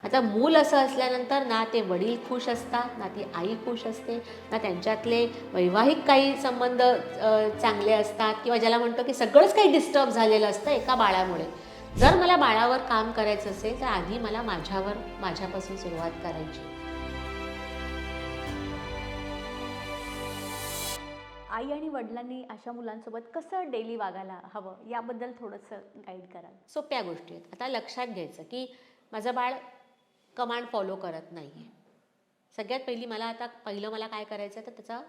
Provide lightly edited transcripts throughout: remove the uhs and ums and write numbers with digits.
आता मूल असं असल्यानंतर ना ते वडील खुश असतात, ना ती आई खुश असते, ना त्यांच्यातले वैवाहिक काही संबंध चांगले असतात किंवा ज्याला म्हणतो की सगळंच काही डिस्टर्ब झालेलं असतं एका बाळामुळे. जर मला बाळावर काम करायचं असेल तर आधी मला माझ्यापासून सुरुवात करायची. आई आणि वडिलांनी अशा मुलांसोबत कसं डेली वागायला हवं याबद्दल थोडंसं गाईड कराल? सोप्या गोष्टी आहेत. आता लक्षात घ्यायचं की माझं बाळ कमांड फॉलो करत नाही आहे. सगळ्यात पहिलं मला काय करायचं तर त्याचा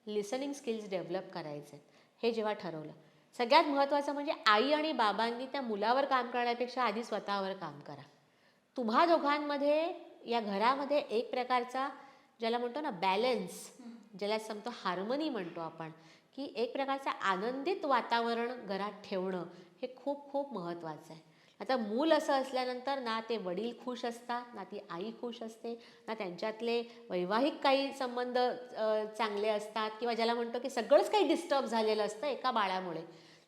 लिसनिंग स्किल्स डेव्हलप करायचे आहेत. हे जेव्हा ठरवलं, सगळ्यात महत्त्वाचं म्हणजे आई आणि बाबांनी त्या मुलावर काम करण्यापेक्षा आधी स्वतःवर काम करा. तुम्हा दोघांमध्ये या घरामध्ये एक प्रकारचा ज्याला म्हणतो ना बॅलन्स, ज्याला सांगतो हार्मनी म्हणतो आपण, की एक प्रकारचं आनंदित वातावरण घरात ठेवणं हे खूप खूप महत्त्वाचं आहे. आता मूल असं असल्यानंतर ना ते वडील खुश असतात, ना ती आई खुश असते, ना त्यांच्यातले वैवाहिक काही संबंध चांगले असतात किंवा ज्याला म्हणतो की सगळंच काही डिस्टर्ब झालेलं असतं एका बाळामुळे.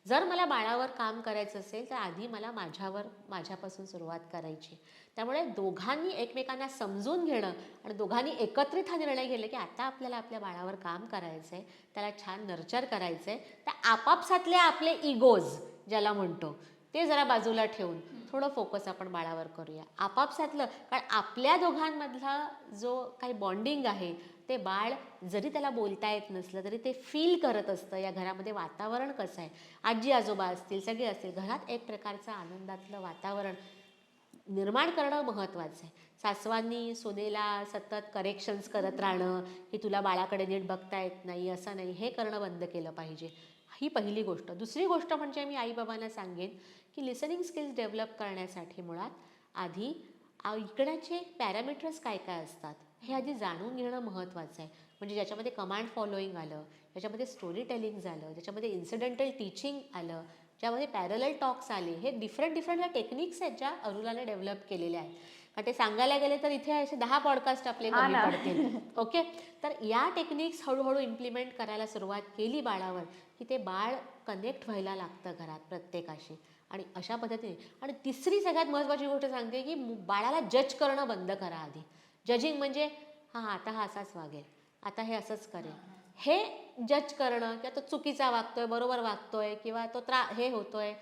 जर मला बाळावर काम करायचं असेल तर आधी मला माझ्यापासून सुरुवात करायची. त्यामुळे दोघांनी एकमेकांना समजून घेणं आणि दोघांनी एकत्रित हा निर्णय घेतला की आता आपल्याला आपल्या बाळावर काम करायचं आहे, त्याला छान नर्चर करायचं आहे, तर आपापसातले आपले इगोज ज्याला म्हणतो ते जरा बाजूला ठेवून थोडं फोकस आपण बाळावर करूया आपापसातलं. कारण आपल्या दोघांमधला जो काही बॉन्डिंग आहे ते बाळ जरी त्याला बोलता येत नसलं तरी ते फील करत असतं. या घरामध्ये वातावरण कसं आहे, आजी आजोबा असतील, सगळे असतील, घरात एक प्रकारचं आनंदातलं वातावरण निर्माण करणं महत्त्वाचं आहे. सासवांनी सुनेला सतत करेक्शन्स करत राहणं की तुला बाळाकडे नीट बघता येत नाही, असं नाही, हे करणं बंद केलं पाहिजे. ही पहिली गोष्ट. दुसरी गोष्ट म्हणजे मी आईबाबांना सांगेन की लिसनिंग स्किल्स डेव्हलप करण्यासाठी मुळात आधी ऐकण्याचे पॅरामीटर्स काय काय असतात हे आधी जाणून घेणं महत्त्वाचं आहे. म्हणजे ज्याच्यामध्ये कमांड फॉलोईंग आलं, ज्याच्यामध्ये स्टोरी टेलिंग झालं, ज्याच्यामध्ये इन्सिडेंटल टीचिंग आलं, ज्यामध्ये पॅरलल टॉक्स आले, हे डिफरंट डिफरंट टेक्निक्स आहेत ज्या अरुलाने डेव्हलप केलेल्या आहेत. कारण ते सांगायला गेले तर इथे असे 10 पॉडकास्ट आपले हा कमी ना. पडतील. ओके, तर या टेक्निक्स हळूहळू इम्प्लिमेंट करायला सुरुवात केली बाळावर की ते बाळ कनेक्ट व्हायला लागतं घरात प्रत्येकाशी. आणि अशा पद्धतीने. आणि तिसरी सगळ्यात महत्त्वाची गोष्ट सांगते की बाळाला जज करणं बंद करा आधी. जजिंग म्हणजे हां आता हा असाच वागेल, आता हे असंच करेल, हे जज करणं किंवा तो चुकीचा वागतोय, बरोबर वागतोय किंवा तो हे होतोय,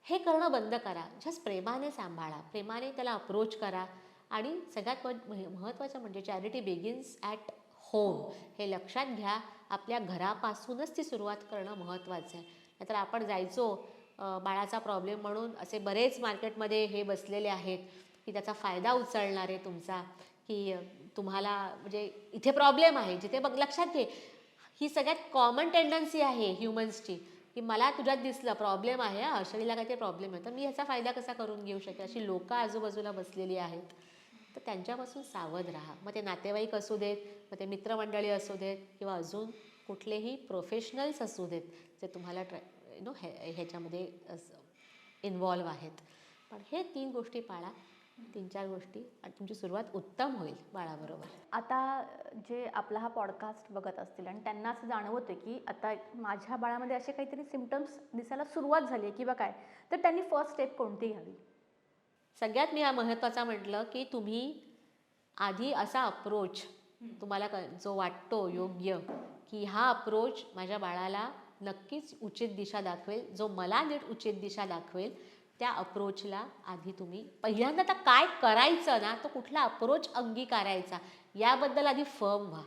हे करणं बंद करा. जस्ट प्रेमाने सांभाळा, प्रेमाने त्याला अप्रोच करा. आणि सगळ्यात महत्त्वाचं म्हणजे चॅरिटी बिगिन्स ॲट होम, हे लक्षात घ्या. आपल्या घरापासूनच ती सुरुवात करणं महत्त्वाचं आहे. नाहीतर आपण जायचो बाळाचा प्रॉब्लेम म्हणून, असे बरेच मार्केटमध्ये हे बसलेले आहेत की त्याचा फायदा उचलणारे तुमचा, की तुम्हाला म्हणजे इथे प्रॉब्लेम आहे जिथे बघ. लक्षात घे, ही सगळ्यात कॉमन टेंडन्सी आहे ह्युमन्सची की मला तुझ्यात दिसलं प्रॉब्लेम आहे, अशरीला काही ते प्रॉब्लेम आहे, तर मी ह्याचा फायदा कसा करून घेऊ शकेल. अशी लोकं आजूबाजूला बसलेली आहेत. तर त्यांच्यापासून सावध राहा. मग ते नातेवाईक असू देत, मग ते मित्रमंडळी असू देत किंवा अजून कुठलेही प्रोफेशनल्स असू देत जे तुम्हाला ह्याच्यामध्ये इन्वॉल्व्ह आहेत. पण हे 3 गोष्टी पाळा, 3-4 गोष्टी, आणि तुमची सुरुवात उत्तम होईल बाळाबरोबर. आता जे आपला हा पॉडकास्ट बघत असतील आणि त्यांना असं जाणवतं की आता माझ्या बाळामध्ये असे काहीतरी सिम्पटम्स दिसायला सुरुवात झाली आहे किंवा काय, तर त्यांनी फर्स्ट स्टेप कोणती घ्यावी? सगळ्यात मी महत्त्वाचा म्हटलं की तुम्ही आधी असा अप्रोच तुम्हाला जो वाटतो योग्य, की हा अप्रोच माझ्या बाळाला नक्कीच उचित दिशा दाखवेल, जो मला नीट उचित दिशा दाखवेल, त्या अप्रोचला आधी तुम्ही पहिल्यांदा आता काय करायचं ना, तो कुठला अप्रोच अंगीकारायचा याबद्दल आधी फर्म व्हा.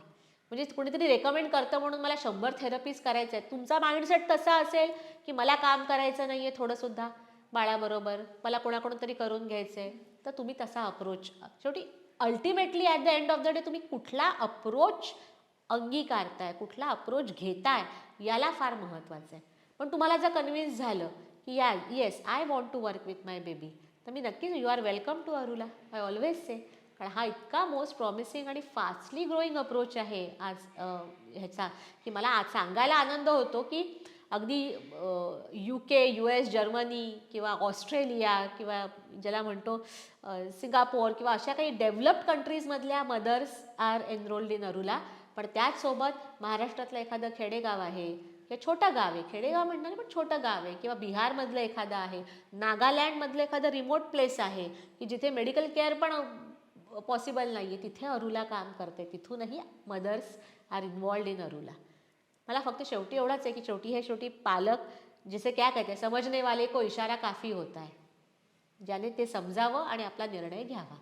म्हणजे कोणीतरी रेकमेंड करतं म्हणून मला 100 थेरपीज करायच्या आहेत, तुमचा माइंडसेट तसा असेल की मला काम करायचं नाही आहे थोडंसुद्धा बाळाबरोबर, मला कोणाकडून तरी करून घ्यायचं आहे, तर तुम्ही तसा अप्रोच शेवटी ultimately at the end of the day तुम्ही कुठला अप्रोच अंगीकारताय, कुठला अप्रोच घेताय, याला फार महत्त्वाचं आहे. पण तुम्हाला जर कन्व्हिन्स झालं की yes I want to work with my baby, तर मी नक्कीच you are welcome to Arula, I always say. कारण हा इतका मोस्ट प्रॉमिसिंग आणि फास्टली ग्रोईंग अप्रोच आहे आज ह्याचा, की मला आज सांगायला आनंद होतो की अगदी UK, US, जर्मनी किंवा ऑस्ट्रेलिया किंवा ज्याला म्हणतो सिंगापोर किंवा अशा काही डेव्हलप्ड कंट्रीजमधल्या mothers are enrolled in Arula. पण त्याचसोबत महाराष्ट्रातलं एखादं खेडेगाव आहे किंवा छोटं गाव आहे, खेडेगाव म्हणणार पण छोटं गाव आहे, किंवा बिहारमधलं एखादं आहे, नागालँडमधलं एखादं रिमोट प्लेस आहे की जिथे मेडिकल केअर पण पॉसिबल नाही आहे, तिथे अरुला काम करते, तिथूनही मदर्स आर इन्वॉल्ड इन अरुला. मला फक्त शेवटी एवढाच आहे की शेवटी पालक जिसे क्या कहते हैं, समझने वाले को इशारा काफ़ी होता है, ज्याने ते समजावं आणि आपला निर्णय घ्यावा.